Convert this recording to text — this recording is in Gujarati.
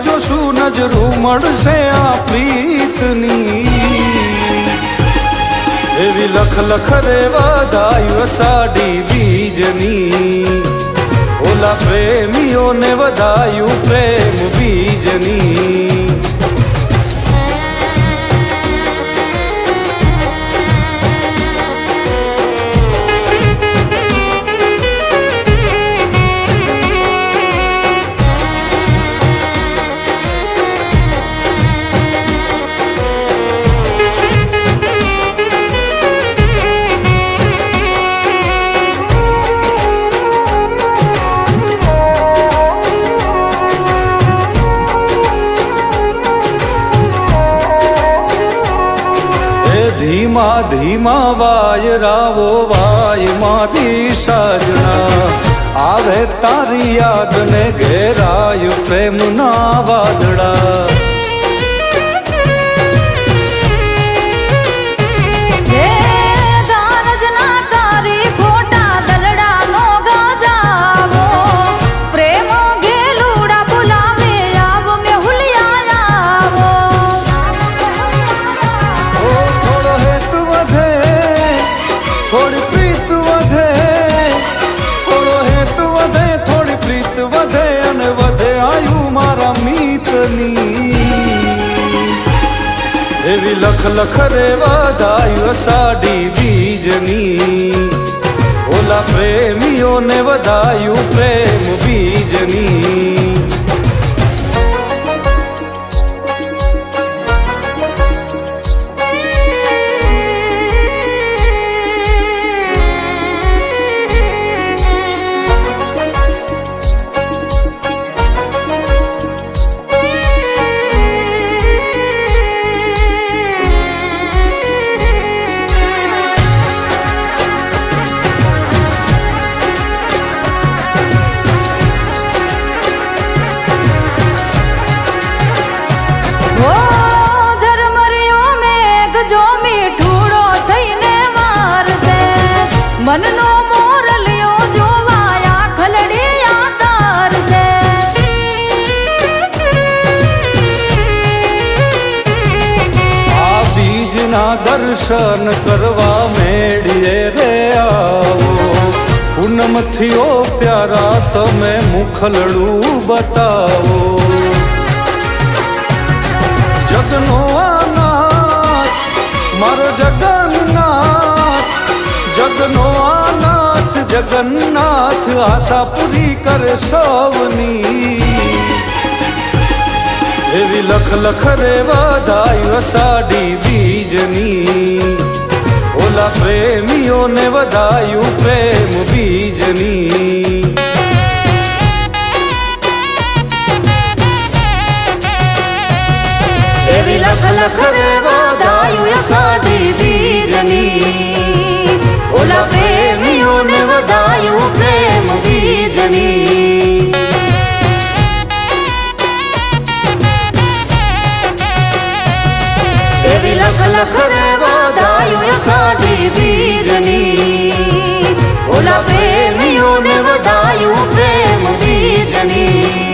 જોશું નજરું મળશે આ પ્રીતની એવી લખ લખ રે વધાયું અષાઢી બીજની ઓલા પ્રેમીઓને વધાયું પ્રેમ બીજની ધીમા ધીમા વાયરાવો વાય મારી સાજણા આવે તારી યાદ ને ઘેરાય પ્રેમના વાદળા થોડી પ્રીત વધે થોડો હેતુ વધે થોડી પ્રીત વધે અને વધે આયુ મારા મીતની એવી લખ લખ રે વધાયું અષાઢી બીજની ઓલા પ્રેમીઓને વધાયું પ્રેમ બીજની મનનો મોરલિયો જોવાયા ખલડિયા તારસે આ બીજના દર્શન કરવા મેળીએ રે આવો પૂનમથી ઓ પ્યારા તમે મુખલડું બતાવો જગનો આનાથ મારો જગન્નાથ જગનો આનાથ જગન્નાથ આશા પૂરી કરે સૌની એવી લખ લખ રે વધાયું અષાઢી બીજની ઓલા પ્રેમીઓને વધાયું પ્રેમ બીજની એવી લખ લખ રે વધાયું અષાઢી બીજની ઓલા પ્રેમીઓને વધાયું પ્રેમ બીજની એવી લખ લખ રે વધાયું અષાઢી બીજની ઓલા પ્રેમીઓને વધાયું પ્રેમ બીજની